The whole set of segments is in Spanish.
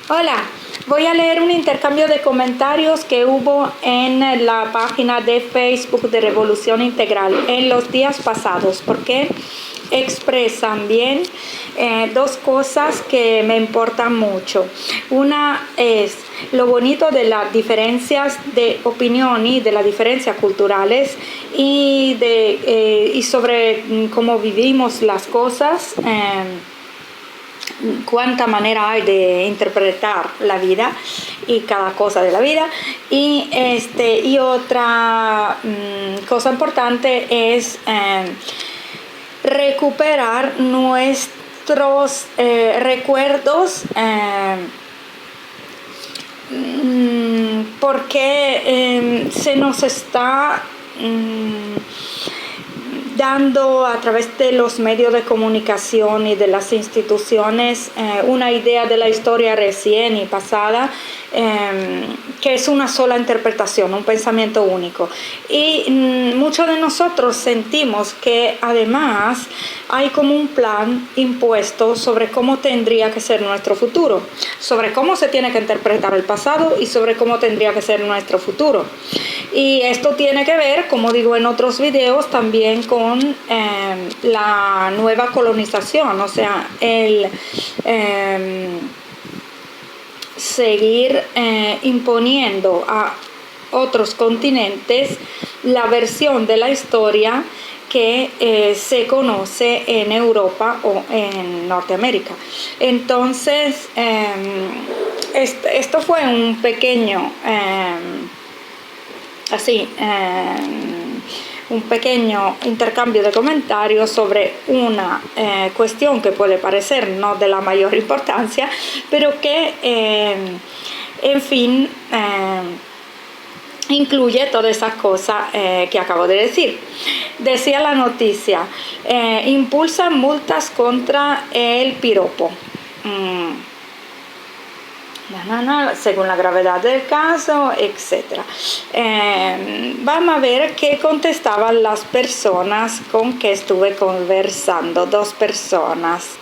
Hola, voy a leer un intercambio de comentarios que hubo en la página de Facebook de Revolución Integral en los días pasados, porque expresan bien dos cosas que me importan mucho. Una es lo bonito de las diferencias de opinión y de las diferencias culturales y sobre cómo vivimos las cosas. Cuánta manera hay de interpretar la vida y cada cosa de la vida y otra cosa importante es recuperar nuestros recuerdos porque se nos está dando a través de los medios de comunicación y de las instituciones una idea de la historia recién y pasada que es una sola interpretación, un pensamiento único. Y muchos de nosotros sentimos que además hay como un plan impuesto sobre cómo tendría que ser nuestro futuro, sobre cómo se tiene que interpretar el pasado y sobre cómo tendría que ser nuestro futuro. Y esto tiene que ver, como digo en otros videos, también con la nueva colonización, o sea, el seguir imponiendo a otros continentes la versión de la historia que se conoce en Europa o en Norteamérica. Entonces, esto fue un pequeño un pequeño intercambio de comentarios sobre una cuestión que puede parecer no de la mayor importancia, pero que en fin incluye todas esas cosas que acabo de decir. Decía la noticia, impulsan multas contra el piropo. Según la gravedad del caso, etc. Vamos a ver qué contestaban las personas con que estuve conversando, dos personas.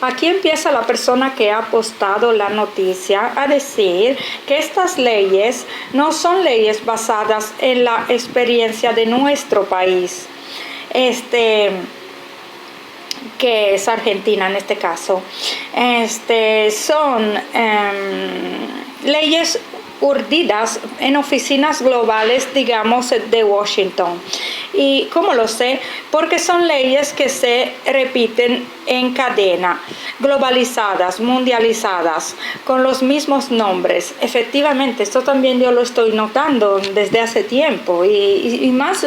Aquí empieza la persona que ha postado la noticia a decir que estas leyes no son leyes basadas en la experiencia de nuestro país, que es Argentina en este caso. Son leyes urdidas en oficinas globales, digamos, de Washington. ¿Y cómo lo sé? Porque son leyes que se repiten en cadena, globalizadas, mundializadas, con los mismos nombres. Efectivamente, esto también yo lo estoy notando desde hace tiempo y más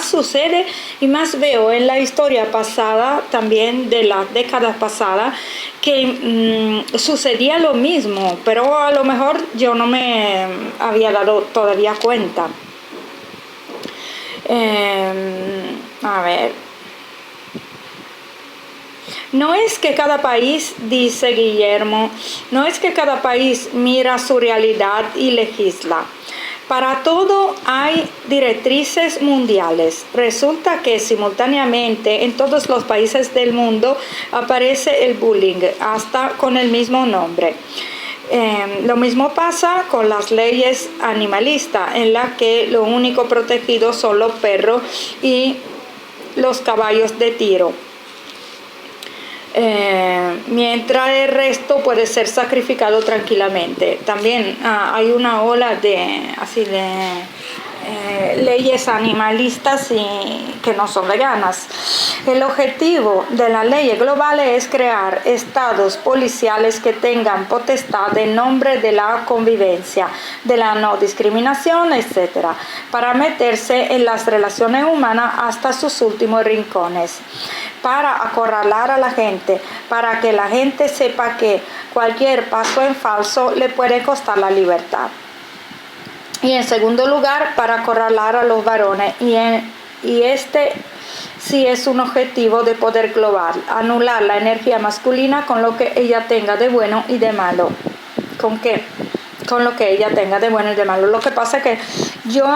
sucede y más veo en la historia pasada, también de la década pasada, que sucedía lo mismo, pero a lo mejor yo no me había dado todavía cuenta. A ver. No es que cada país, dice Guillermo, no es que cada país mira su realidad y legisla. Para todo hay directrices mundiales. Resulta que simultáneamente en todos los países del mundo aparece el bullying, hasta con el mismo nombre. Lo mismo pasa con las leyes animalistas, en las que lo único protegido son los perros y los caballos de tiro. Mientras el resto puede ser sacrificado tranquilamente. También hay una ola de leyes animalistas y que no son veganas. El objetivo de la ley global es crear estados policiales que tengan potestad en nombre de la convivencia, de la no discriminación, etc., para meterse en las relaciones humanas hasta sus últimos rincones, para acorralar a la gente, para que la gente sepa que cualquier paso en falso le puede costar la libertad. Y en segundo lugar, para acorralar a los varones. Y este sí es un objetivo de poder global, anular la energía masculina con lo que ella tenga de bueno y de malo. ¿Con qué? Con lo que ella tenga de bueno y de malo. Lo que pasa es que yo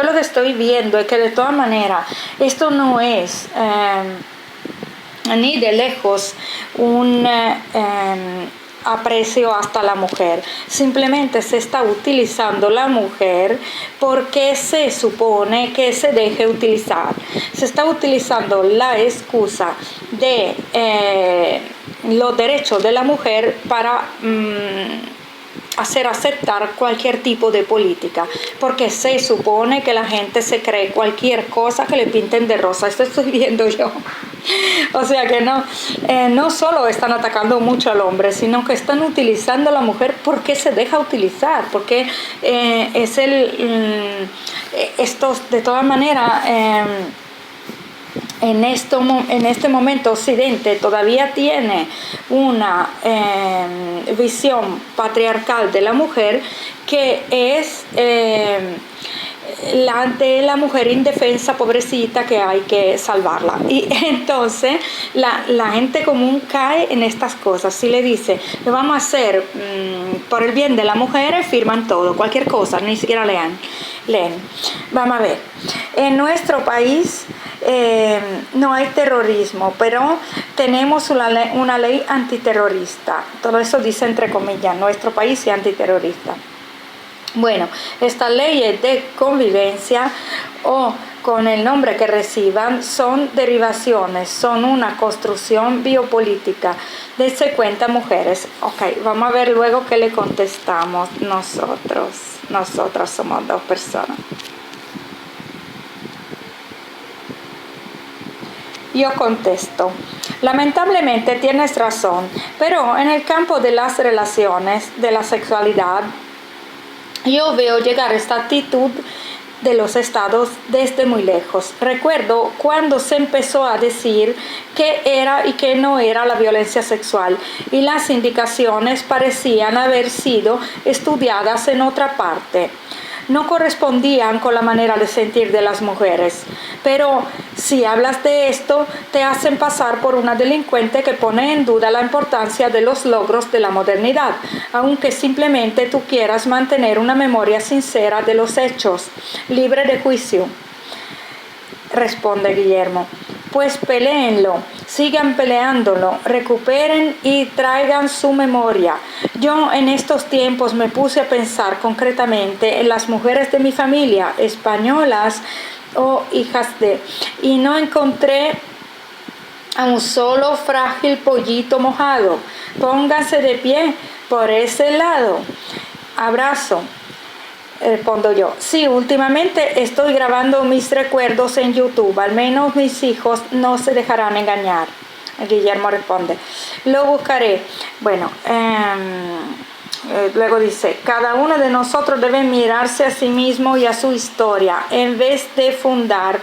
lo que estoy viendo es que de todas maneras esto no es ni de lejos un aprecio hasta la mujer. Simplemente se está utilizando la mujer porque se supone que se deje utilizar. Se está utilizando la excusa de los derechos de la mujer para hacer aceptar cualquier tipo de política, porque se supone que la gente se cree cualquier cosa que le pinten de rosa. Esto estoy viendo yo. O sea que no solo están atacando mucho al hombre, sino que están utilizando a la mujer porque se deja utilizar, porque estos de todas maneras en este momento Occidente todavía tiene una visión patriarcal de la mujer que es la de la mujer indefensa, pobrecita, que hay que salvarla. Y entonces la gente común cae en estas cosas. Si le dice, lo vamos a hacer por el bien de la mujer, firman todo, cualquier cosa, ni siquiera leen. Vamos a ver, en nuestro país no hay terrorismo, pero tenemos una ley antiterrorista. Todo eso dice entre comillas, nuestro país es antiterrorista. Bueno, estas leyes de convivencia o con el nombre que reciban son derivaciones, son una construcción biopolítica. Dense cuenta, mujeres. Ok, vamos a ver luego qué le contestamos nosotros. Nosotras somos dos personas. Yo contesto, lamentablemente tienes razón, pero en el campo de las relaciones, de la sexualidad, yo veo llegar esta actitud de los estados desde muy lejos. Recuerdo cuando se empezó a decir qué era y qué no era la violencia sexual, y las indicaciones parecían haber sido estudiadas en otra parte. No correspondían con la manera de sentir de las mujeres, pero si hablas de esto, te hacen pasar por una delincuente que pone en duda la importancia de los logros de la modernidad, aunque simplemente tú quieras mantener una memoria sincera de los hechos, libre de juicio. Responde Guillermo. Pues peléenlo, sigan peleándolo, recuperen y traigan su memoria. Yo en estos tiempos me puse a pensar concretamente en las mujeres de mi familia, españolas o hijas de, y no encontré a un solo frágil pollito mojado. Pónganse de pie por ese lado. Abrazo. Respondo yo, sí, últimamente estoy grabando mis recuerdos en YouTube, al menos mis hijos no se dejarán engañar. Guillermo responde, lo buscaré. Bueno, luego dice, cada uno de nosotros debe mirarse a sí mismo y a su historia, en vez de fundar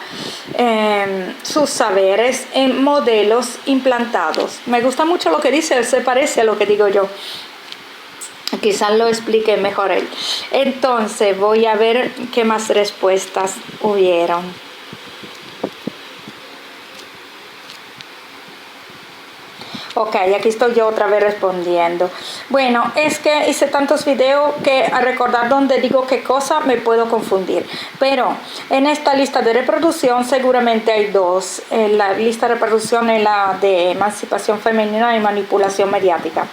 sus saberes en modelos implantados. Me gusta mucho lo que dice, se parece a lo que digo yo. Quizás lo explique mejor él. Entonces voy a ver qué más respuestas hubieron. Ok, aquí estoy yo otra vez respondiendo. Bueno, es que hice tantos videos que a recordar dónde digo qué cosa me puedo confundir. Pero en esta lista de reproducción seguramente hay dos. La lista de reproducción es la de emancipación femenina y manipulación mediática.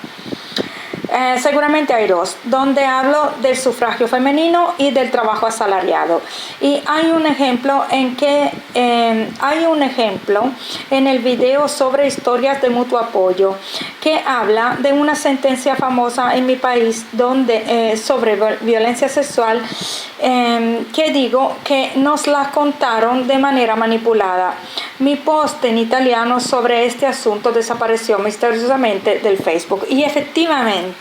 Seguramente hay dos, donde hablo del sufragio femenino y del trabajo asalariado. Y hay un ejemplo en el video sobre historias de mutuo apoyo que habla de una sentencia famosa en mi país donde sobre violencia sexual que digo que nos la contaron de manera manipulada. Mi post en italiano sobre este asunto desapareció misteriosamente del Facebook y efectivamente,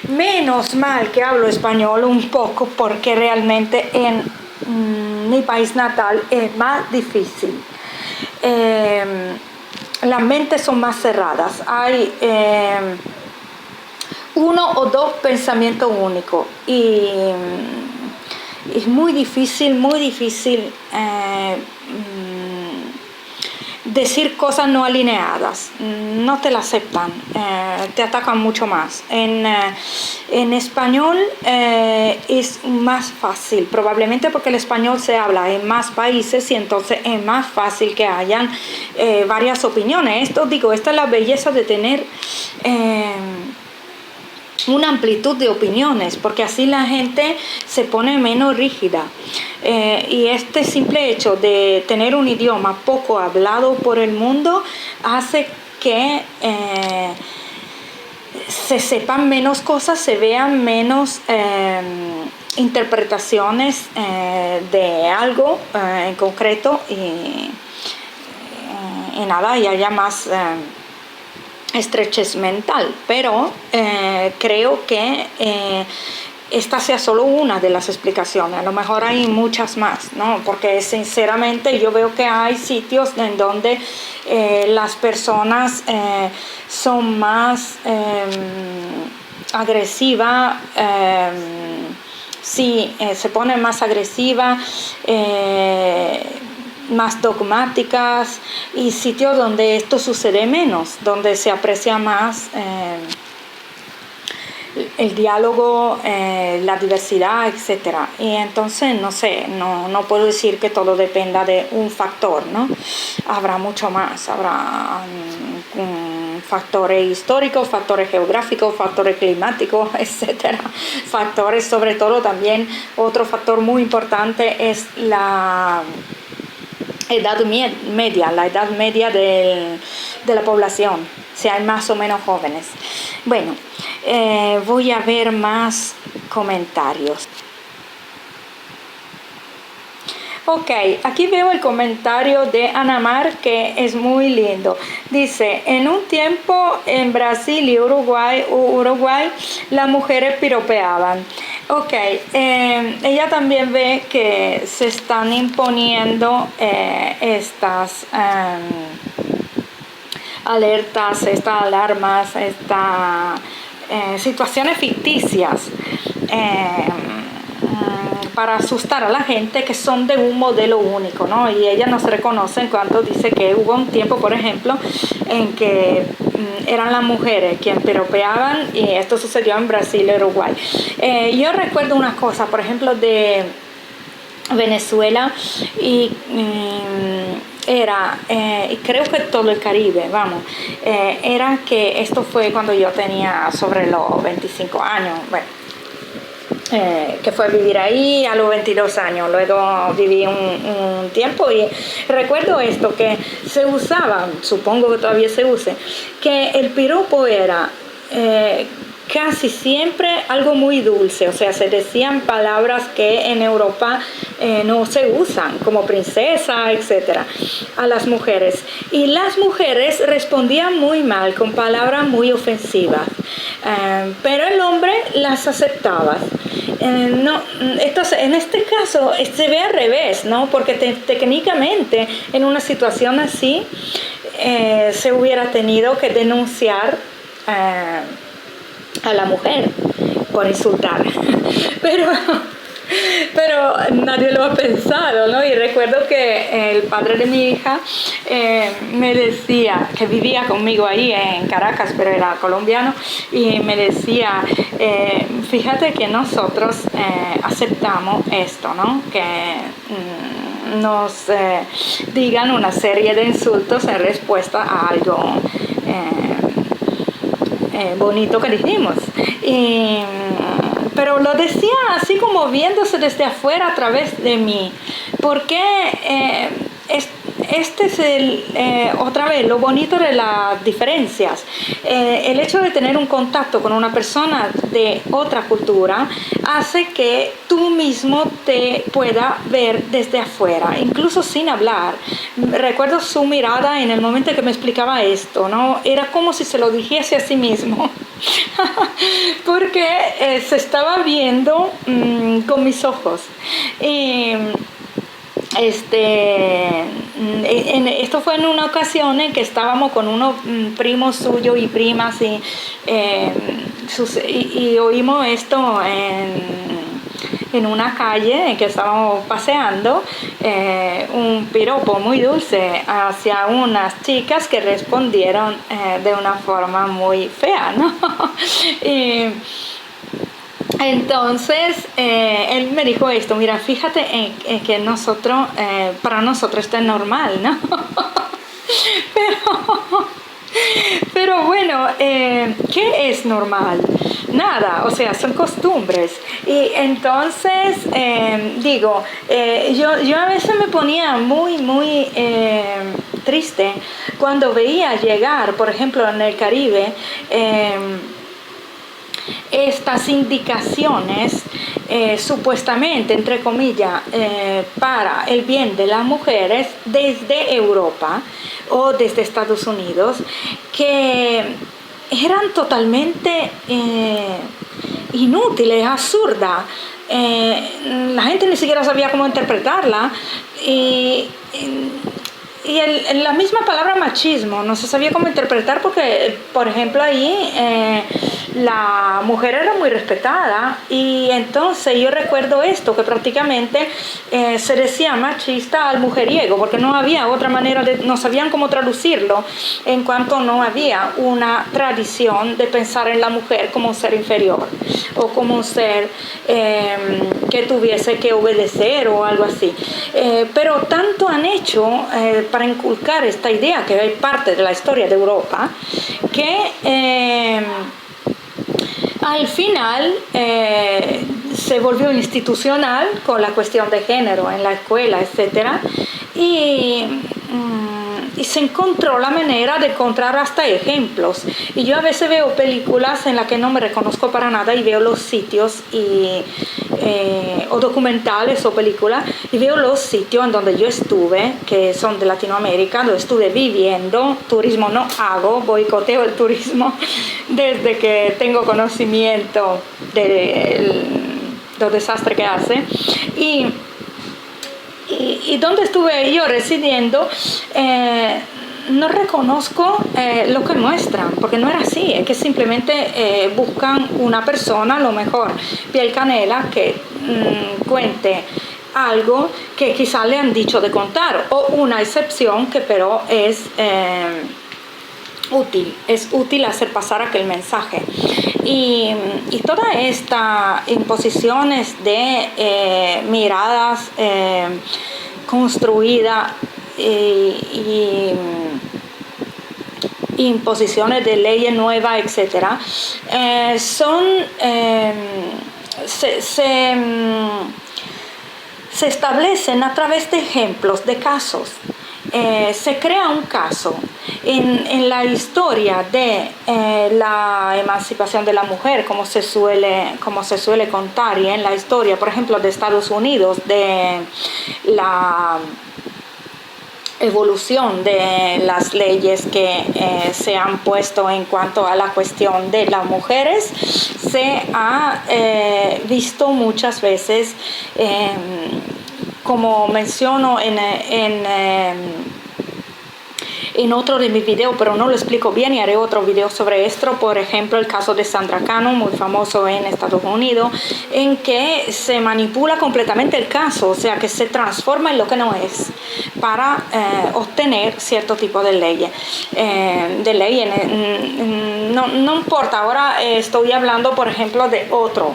menos mal que hablo español un poco porque realmente en mi país natal es más difícil. Las mentes son más cerradas, hay uno o dos pensamientos únicos y es muy difícil decir cosas no alineadas, no te la aceptan, te atacan mucho más. En español es más fácil, probablemente porque el español se habla en más países y entonces es más fácil que hayan varias opiniones. Esta es la belleza de tener una amplitud de opiniones, porque así la gente se pone menos rígida. Y este simple hecho de tener un idioma poco hablado por el mundo hace que se sepan menos cosas, se vean menos interpretaciones de algo en concreto y nada, y haya más estrechez mental, pero creo que esta sea solo una de las explicaciones, a lo mejor hay muchas más, ¿no? Porque sinceramente yo veo que hay sitios en donde las personas son más agresivas, se ponen más agresivas, más dogmáticas, y sitios donde esto sucede menos, donde se aprecia más el diálogo, la diversidad, etcétera. Y entonces no sé, no puedo decir que todo dependa de un factor, ¿no? Habrá mucho más, habrá factores históricos, factores geográficos, factores climáticos, etcétera. Factores, sobre todo también otro factor muy importante es la edad media, la edad media de la población, si hay más o menos jóvenes. Bueno, voy a ver más comentarios. Ok, aquí veo el comentario de Ana Mar, que es muy lindo. Dice, en un tiempo en Brasil y Uruguay las mujeres piropeaban. Ok, ella también ve que se están imponiendo estas alertas, estas alarmas, estas situaciones ficticias para asustar a la gente, que son de un modelo único, ¿no? Y ella nos reconoce cuando dice que hubo un tiempo, por ejemplo, en que eran las mujeres quienes piropeaban, y esto sucedió en Brasil y Uruguay. Yo recuerdo una cosa, por ejemplo, de Venezuela y creo que todo el Caribe, era que esto fue cuando yo tenía sobre los 25 años, bueno, que fue vivir ahí a los 22 años, luego viví un tiempo y recuerdo esto, que se usaba, supongo que todavía se use, que el piropo era casi siempre algo muy dulce, o sea, se decían palabras que en Europa no se usan, como princesa, etcétera, a las mujeres. Y las mujeres respondían muy mal, con palabras muy ofensivas, pero el hombre las aceptaba. Entonces, en este caso se ve al revés, ¿no? Porque técnicamente en una situación así se hubiera tenido que denunciar a la mujer por insultar, pero nadie lo ha pensado, ¿no? Y recuerdo que el padre de mi hija me decía, que vivía conmigo ahí en Caracas, pero era colombiano, y me decía, fíjate que nosotros aceptamos esto, ¿no? Que nos digan una serie de insultos en respuesta a algo bonito que dijimos. Pero lo decía así como viéndose desde afuera a través de mí, porque este es otra vez lo bonito de las diferencias. El hecho de tener un contacto con una persona de otra cultura hace que tú mismo te pueda ver desde afuera, incluso sin hablar. Recuerdo su mirada en el momento que me explicaba esto, ¿no? Era como si se lo dijese a sí mismo. Porque se estaba viendo con mis ojos. Esto fue en una ocasión en que estábamos con unos primos suyos y primas y oímos esto en una calle en que estábamos paseando, un piropo muy dulce hacia unas chicas que respondieron de una forma muy fea, ¿no? Y entonces él me dijo esto: mira, fíjate en que nosotros, para nosotros esto es normal, ¿no? Pero bueno, ¿qué es normal? Nada, o sea, son costumbres. Y entonces, yo a veces me ponía muy triste cuando veía llegar, por ejemplo, en el Caribe, estas indicaciones supuestamente, entre comillas, para el bien de las mujeres desde Europa o desde Estados Unidos, que eran totalmente inútiles, absurdas. La gente ni siquiera sabía cómo interpretarla, y la misma palabra machismo no se sabía cómo interpretar, porque, por ejemplo, ahí la mujer era muy respetada, y entonces yo recuerdo esto, que prácticamente se decía machista al mujeriego, porque no había otra manera, no sabían cómo traducirlo, en cuanto no había una tradición de pensar en la mujer como un ser inferior, o como un ser que tuviese que obedecer o algo así. Pero tanto han hecho para inculcar esta idea, que es parte de la historia de Europa, que al final se volvió institucional con la cuestión de género en la escuela, etc. Y se encontró la manera de encontrar hasta ejemplos. Y yo a veces veo películas en las que no me reconozco para nada, y veo los sitios o documentales o películas, y veo los sitios en donde yo estuve, que son de Latinoamérica, donde estuve viviendo. Turismo no hago, boicoteo el turismo desde que tengo conocimiento de los desastres que hace. Y donde estuve yo residiendo, no reconozco lo que muestran, porque no era así. Es que simplemente buscan una persona, a lo mejor piel canela, que cuente algo que quizá le han dicho de contar, o una excepción que pero es útil hacer pasar aquel mensaje. Y todas estas imposiciones de miradas construidas, y imposiciones de leyes nuevas, etcétera, se establecen a través de ejemplos, de casos. Se crea un caso en la historia de la emancipación de la mujer, como se suele contar, y en la historia, por ejemplo, de Estados Unidos, de la evolución de las leyes que se han puesto en cuanto a la cuestión de las mujeres. Se ha visto muchas veces, como menciono en otro de mis videos, pero no lo explico bien, y haré otro video sobre esto. Por ejemplo, el caso de Sandra Cannon, muy famoso en Estados Unidos, en que se manipula completamente el caso, o sea, que se transforma en lo que no es, para obtener cierto tipo de leyes. No importa, ahora estoy hablando, por ejemplo, de otro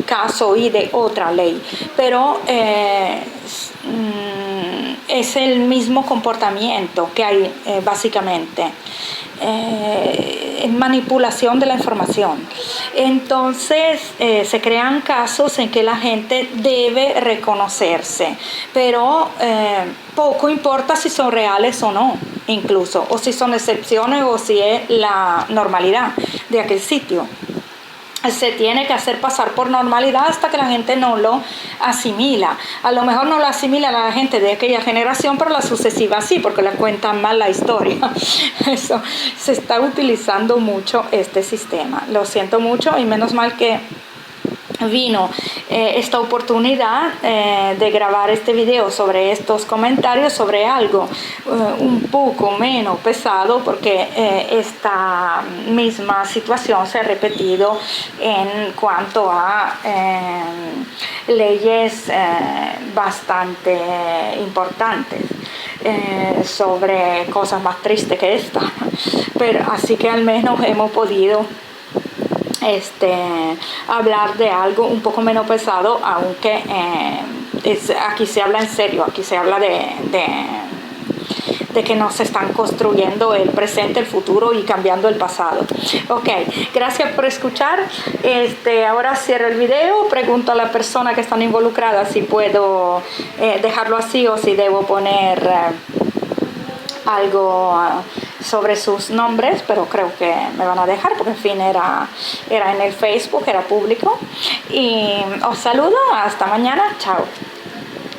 caso y de otra ley, pero es el mismo comportamiento que hay, básicamente. Manipulación de la información. Entonces se crean casos en que la gente debe reconocerse, pero poco importa si son reales o no, incluso, o si son excepciones o si es la normalidad de aquel sitio. Se tiene que hacer pasar por normalidad hasta que la gente no lo asimila. A lo mejor no lo asimila la gente de aquella generación, pero la sucesiva sí, porque le cuentan mal la historia. Eso, se está utilizando mucho este sistema. Lo siento mucho, y menos mal que vino esta oportunidad de grabar este video sobre estos comentarios, sobre algo un poco menos pesado, porque esta misma situación se ha repetido en cuanto a leyes bastante importantes sobre cosas más tristes que esta, pero así que al menos hemos podido hablar de algo un poco menos pesado, aunque aquí se habla en serio, aquí se habla de que nos están construyendo el presente, el futuro y cambiando el pasado. Ok, gracias por escuchar. Ahora cierro el video, pregunto a la persona que están involucrada si puedo dejarlo así o si debo poner algo sobre sus nombres, pero creo que me van a dejar porque en fin era en el Facebook, era público. Y os saludo, hasta mañana, chao.